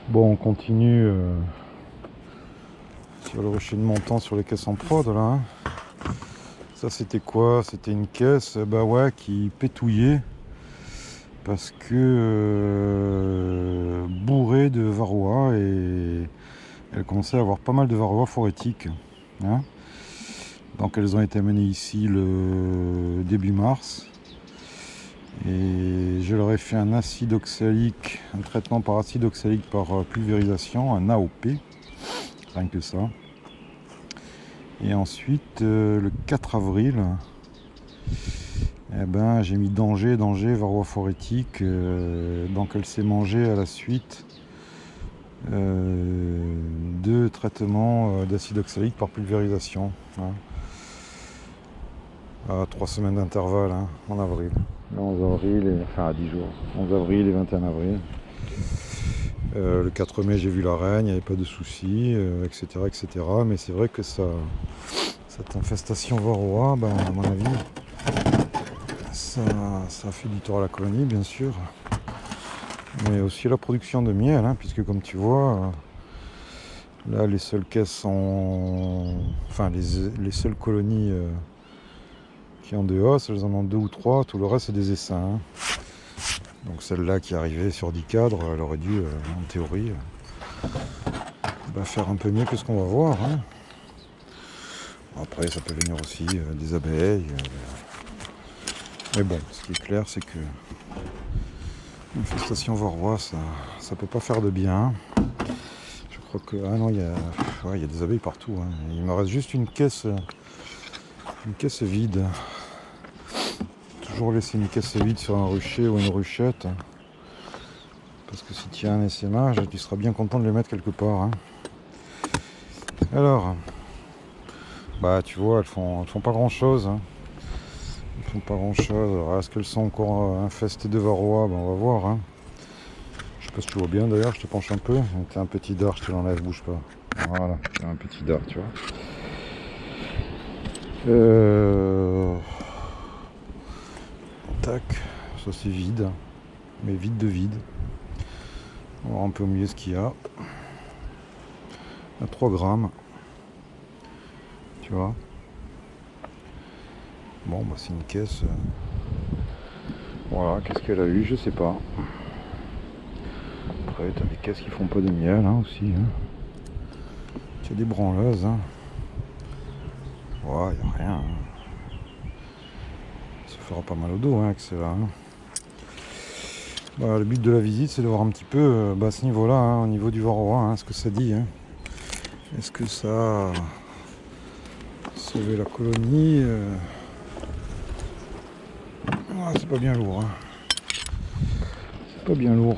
Bon, on continue sur le rucher de montant sur les caisses en prod là. Hein. Ça c'était quoi? C'était une caisse bah ouais, qui pétouillait parce que bourrée de varroa et elle commençait à avoir pas mal de varroa phorétiques. Hein. Donc elles ont été amenées ici le début mars. Et je leur ai fait un acide oxalique, un traitement par acide oxalique par pulvérisation, un AOP, rien que ça. Et ensuite, le 4 avril, eh ben, j'ai mis danger, varroa phorétique. Donc elle s'est mangée à la suite de traitements d'acide oxalique par pulvérisation. Hein. À 3 semaines d'intervalle, hein, en avril. Le 11 avril, enfin à 10 jours. 11 avril et 21 avril. Le 4 mai, j'ai vu la reine, il n'y avait pas de soucis, etc., etc. Mais c'est vrai que cette infestation varroa, ben, à mon avis, ça fait du tort à la colonie, bien sûr. Mais aussi à la production de miel, hein, puisque comme tu vois, là, les seules caisses sont... Enfin, les seules colonies qui ont des os, elles en ont 2 ou 3, tout le reste, c'est des essaims. Hein. Donc celle-là qui est arrivée sur 10 cadres, elle aurait dû, en théorie, faire un peu mieux que ce qu'on va voir. Hein. Après, ça peut venir aussi des abeilles. Mais bon, ce qui est clair, c'est que l'infestation varroa, ça peut pas faire de bien. Je crois que... Ah non, il y a des abeilles partout. Hein. Il me reste juste une caisse vide. Toujours laisser une caisse vide sur un rucher ou une ruchette. Parce que si tu as un essaimage, tu seras bien content de les mettre quelque part. Hein. Alors, bah tu vois, elles font pas grand chose. Hein. Elles font pas grand chose. Alors, est-ce qu'elles sont encore infestées de varroa? Ben, on va voir. Hein. Je sais pas si tu vois bien d'ailleurs, je te penche un peu. T'as un petit dard, je te l'enlève, bouge pas. Voilà, t'as un petit dard, tu vois. Tac, ça c'est vide. Mais vide de vide. On va voir un peu au milieu ce qu'il y a. À 3 grammes. Tu vois. Bon, bah c'est une caisse. Voilà, qu'est-ce qu'elle a eu? Je sais pas. Après, t'as des caisses qui font pas de miel hein, aussi. Hein. Tu as des branleuses. Hein. Ouais, y a rien. Hein. Ça fera pas mal au dos hein, avec celle-là. Hein. Bah, le but de la visite, c'est de voir un petit peu à ce niveau-là, hein, au niveau du varroa, hein, ce que ça dit. Hein. Est-ce que ça a sauvé la colonie Ah, c'est pas bien lourd. Hein. C'est pas bien lourd.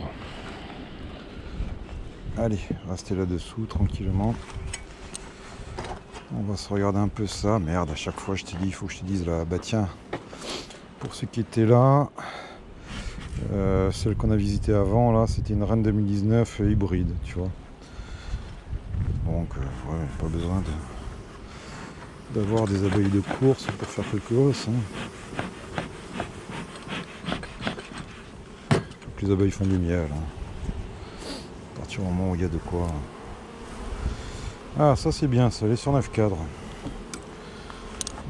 Allez, restez là-dessous tranquillement. On va se regarder un peu ça. Merde, à chaque fois je te dis, il faut que je te dise là. Bah tiens, pour ceux qui étaient là, celle qu'on a visitée avant, là, c'était une reine 2019 hybride, tu vois. Donc, ouais, pas besoin d'avoir des abeilles de course pour faire quelque chose. Hein. Toutes les abeilles font du miel. Hein. À partir du moment où il y a de quoi. Ah, ça c'est bien, ça, elle est sur 9 cadres.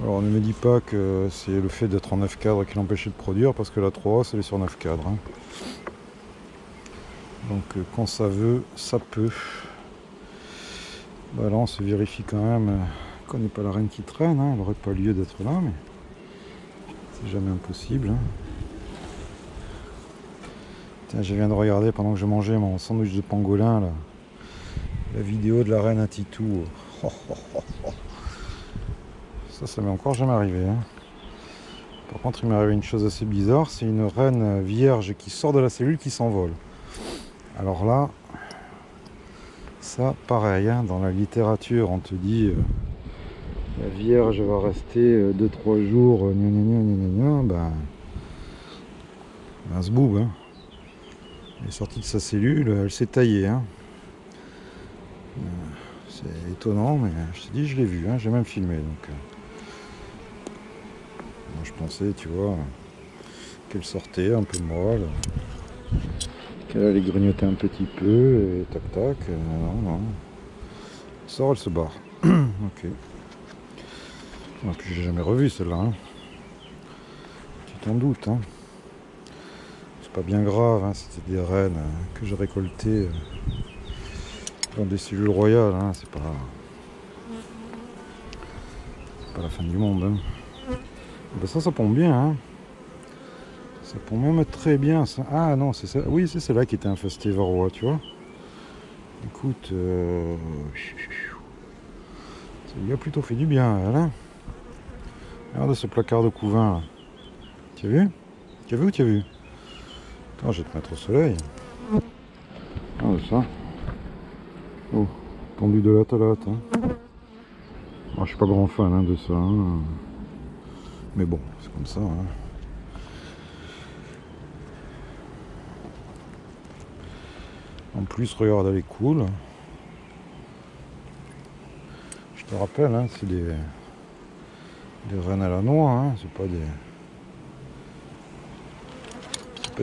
Alors, ne me dis pas que c'est le fait d'être en 9 cadres qui l'empêchait de produire, parce que la 3 elle est sur 9 cadres. Hein. Donc, quand ça veut, ça peut. Bah là, on se vérifie quand même qu'on n'est pas la reine qui traîne. Hein. Elle n'aurait pas lieu d'être là, mais c'est jamais impossible. Hein. Tiens, je viens de regarder pendant que je mangeais mon sandwich de pangolin, là, la vidéo de la reine à Titou. Oh, oh, oh, oh. Ça m'est encore jamais arrivé. Hein. Par contre, il m'est arrivé une chose assez bizarre, c'est une reine vierge qui sort de la cellule qui s'envole. Alors là, ça pareil, hein, dans la littérature, on te dit la vierge va rester 2-3 jours, ben ce boob, hein. Elle est sortie de sa cellule, elle s'est taillée. Hein. C'est étonnant, mais je te dis, je l'ai vu, hein, j'ai même filmé. Donc, moi, je pensais, tu vois, qu'elle sortait un peu molle. qu'elle allait grignoter un petit peu et tac tac. Non, non. Elle sort, elle se barre. Ok. Et puis j'ai jamais revu celle-là. Hein. Tu t'en doutes. Hein. C'est pas bien grave. Hein. C'était des rennes que j'ai récoltées dans des cellules royales. Hein. C'est pas la fin du monde. Hein. Ben ça pompe bien. Hein. Ça pompe même très bien. Ça. Ah non, c'est ça. Oui, c'est celle-là qui était infestée varroa, tu vois. Écoute, ça lui a plutôt fait du bien, elle, hein. Regarde ce placard de couvain là. Tu as vu? Tu as vu ou tu as vu? Attends, je vais te mettre au soleil. Regarde ça. Oh, tendu de latte à latte. Hein. Moi, je suis pas grand fan hein, de ça. Hein. Mais bon, c'est comme ça. Hein. En plus, regarde, elle est cool. Je te rappelle, hein, c'est des rennes à la noix. Hein. C'est pas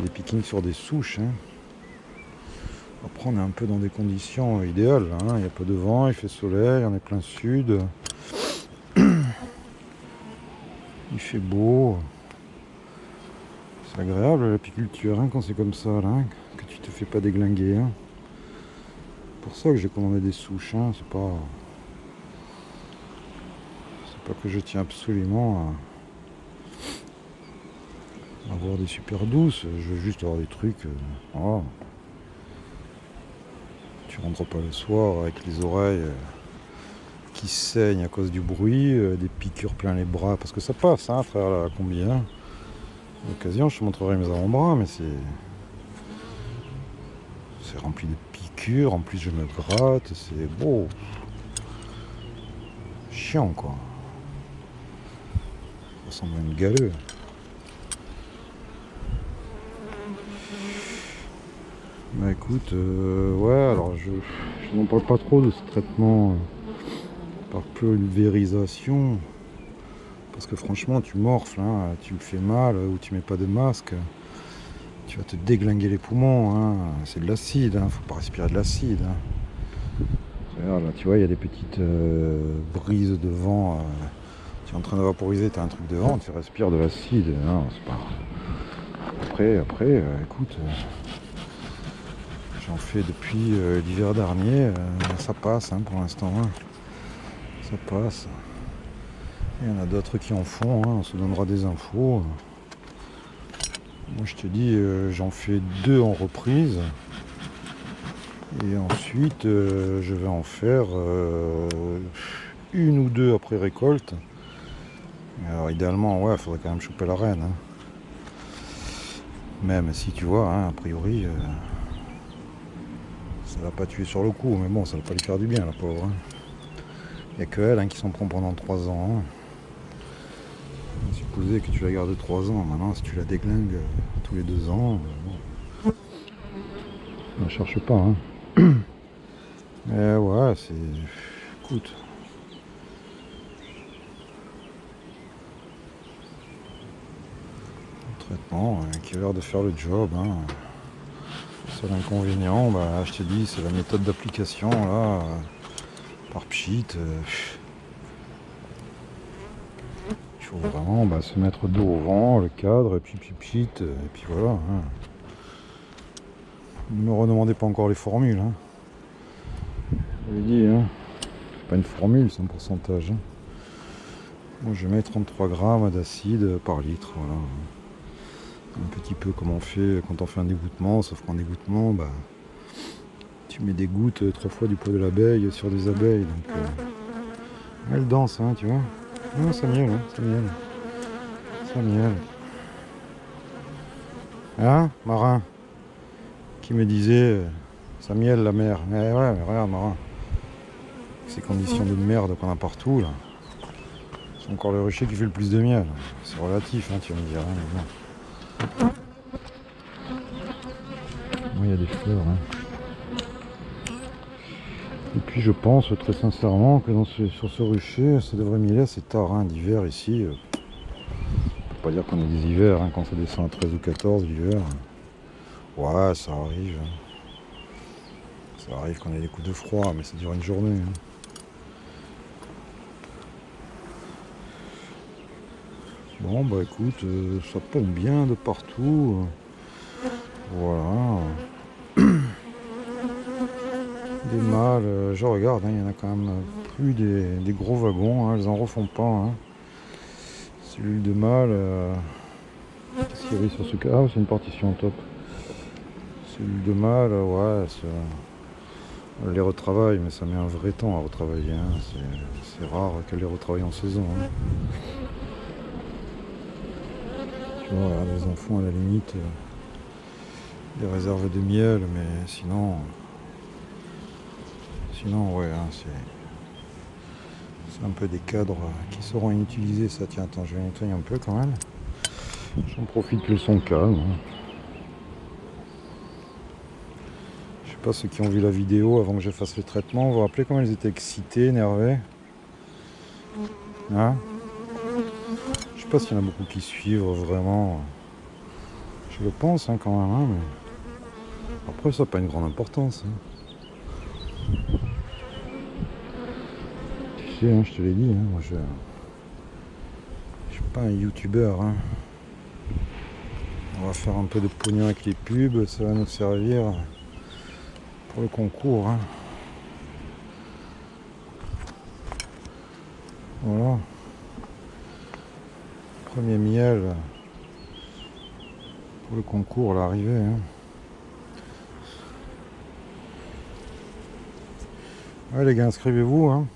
des pickings sur des souches. Hein. Après, on est un peu dans des conditions idéales. Hein. Il n'y a pas de vent, il fait soleil, on est plein sud. Il fait beau. C'est agréable l'apiculture hein, quand c'est comme ça, là, hein, que tu te fais pas déglinguer. Hein. C'est pour ça que j'ai commandé des souches. Hein. C'est pas que je tiens absolument à avoir des super douces. Je veux juste avoir des trucs. Voilà. Tu rentres pas le soir avec les oreilles qui saignent à cause du bruit, des piqûres plein les bras, parce que ça passe hein, à travers la combi. Hein. À l'occasion, je te montrerai mes avant-bras, mais c'est rempli de piqûres, en plus je me gratte, c'est beau. Chiant quoi. Ça ressemble à une galeux. Bah écoute, ouais, alors je n'en parle pas trop de ce traitement par pulvérisation. Parce que franchement, tu morfles, hein, tu me fais mal ou tu mets pas de masque. Tu vas te déglinguer les poumons, hein. C'est de l'acide, hein. Faut pas respirer de l'acide. Hein. Regarde, là, tu vois, il y a des petites brises de vent. Tu es en train de vaporiser, tu as un truc de vent, tu respires de l'acide. Non, c'est pas. Après, écoute, j'en fais depuis l'hiver dernier, ça passe hein, pour l'instant. Hein. Ça passe. Il y en a d'autres qui en font, hein. On se donnera des infos. Moi je te dis, j'en fais 2 en reprise. Et ensuite, je vais en faire 1 ou 2 après récolte. Alors idéalement, ouais, il faudrait quand même choper la reine. Hein. Même si tu vois, hein, a priori, ça l'a pas tué sur le coup. Mais bon, ça va pas lui faire du bien, la pauvre. Hein. Il n'y a que elle hein, qui s'en prend pendant 3 ans. Hein. Supposer que tu la gardes 3 ans. Maintenant, si tu la déglingues tous les 2 ans, bon. Ne cherche pas. Hein. Mais ouais, c'est. Écoute. Un traitement qui a l'air de faire le job. Hein. Seul inconvénient, bah, je te dis, c'est la méthode d'application là, par pchit. Il faut vraiment se mettre dos au vent, le cadre, et puis pchit, et puis voilà. Hein. Ne me redemandez pas encore les formules. Hein. Je l'ai dit, hein. C'est pas une formule, c'est un pourcentage. Hein. Moi je mets 33 grammes d'acide par litre. Voilà. Un petit peu comme on fait quand on fait un dégoûtement, sauf qu'en dégoûtement, bah, tu mets des gouttes 3 fois du poids de l'abeille sur des abeilles. Donc, elle danse, hein, tu vois. Ah, ça miel, hein, ça miel. Ça miel. Hein, marin qui me disait ça miel la mer. Mais ouais, mais regarde, marin. Ces conditions de merde qu'on a partout, là. C'est encore le rucher qui fait le plus de miel. C'est relatif, hein, tu vas me dire. Hein, mais bon. Il y a des fleurs. Hein. Et puis je pense très sincèrement que sur ce rucher, ça devrait mieller assez tard, hein, d'hiver ici. On peut pas dire qu'on a des hivers, hein, quand ça descend à 13 ou 14 l'hiver. Ouais, ça arrive. Ça arrive qu'on ait des coups de froid, mais ça dure une journée. Hein. Bon, bah écoute, ça pompe bien de partout. Voilà. Des mâles, je regarde, hein, il y en a quand même plus des gros wagons, hein, elles en refont pas. Hein. Cellule de mâle, qu'est-ce qu'il y avait sur ce cas? Ah, c'est une partition top. Cellule de mâle, ouais, elle les retravaille, mais ça met un vrai temps à retravailler. Hein. C'est rare qu'elle les retravaille en saison. Hein. Tu vois, les enfants à la limite, des réserves de miel, mais sinon ouais, hein, c'est un peu des cadres qui seront inutilisés. Ça, tiens, attends, je vais nettoyer un peu quand même. J'en profite que le son calme. Hein. Je sais pas ceux qui ont vu la vidéo avant que je fasse le traitement, vous vous rappelez comment ils étaient excités, énervés, hein? Je sais pas s'il y en a beaucoup qui suivent vraiment. Je le pense hein, quand même, hein, mais après ça n'a pas une grande importance. Hein. Tu sais, hein, je te l'ai dit, hein, moi je suis pas un youtubeur. Hein. On va faire un peu de pognon avec les pubs, ça va nous servir pour le concours. Hein. Voilà. Premier miel pour le concours, l'arrivée. Hein. Ouais les gars, inscrivez-vous. Hein.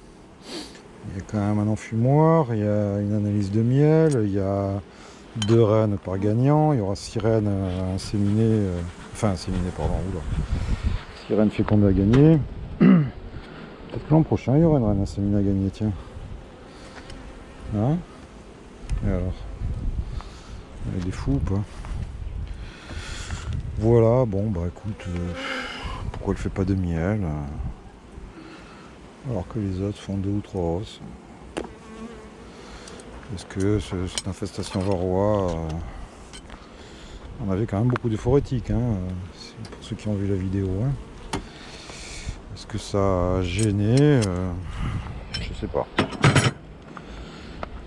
Il y a quand même un enfumoir, il y a une analyse de miel, il y a 2 reines par gagnant, il y aura 6 reines inséminées, pardon, oula. 6 reines fécondes à gagner. Peut-être que l'an prochain il y aura une reine inséminée à gagner, tiens. Hein? Et alors? Il y a des fous ou pas? Voilà, bon bah écoute, pourquoi elle fait pas de miel alors que les autres font 2 ou 3 os? Parce que cette infestation varroa, on avait quand même beaucoup de phorétiques, hein, pour ceux qui ont vu la vidéo. Hein. Est-ce que ça a gêné je sais pas.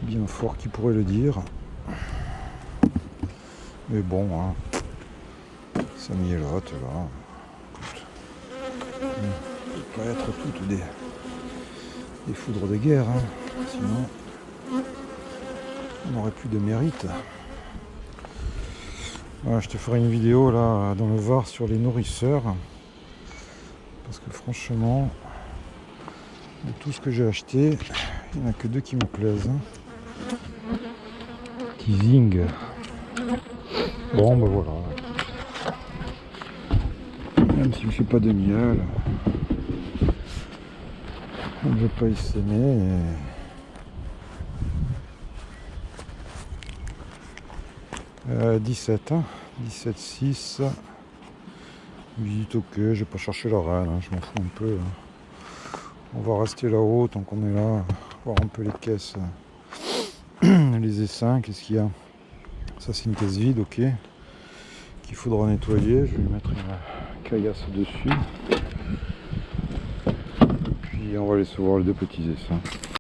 Bien fort qui pourrait le dire. Mais bon, hein, ça mielote là. Ça peut pas être toutes des foudres de guerre, hein. Sinon on n'aurait plus de mérite. Voilà, je te ferai une vidéo là dans le Var sur les nourrisseurs. Parce que franchement, de tout ce que j'ai acheté, il n'y en a que 2 qui me plaisent. Hein. Teasing. Bon ben voilà. Même si je ne fais pas de miel, je ne vais pas y s'aimer. 17, hein. 17,6. Visite ok, je vais pas chercher la reine, hein. Je m'en fous un peu. Hein. On va rester là-haut tant qu'on est là, voir un peu les caisses, les essaims, qu'est-ce qu'il y a. Ça c'est une caisse vide, ok, qu'il faudra nettoyer. Je vais mettre une caillasse dessus. Puis on va laisser voir les 2 petits essaims.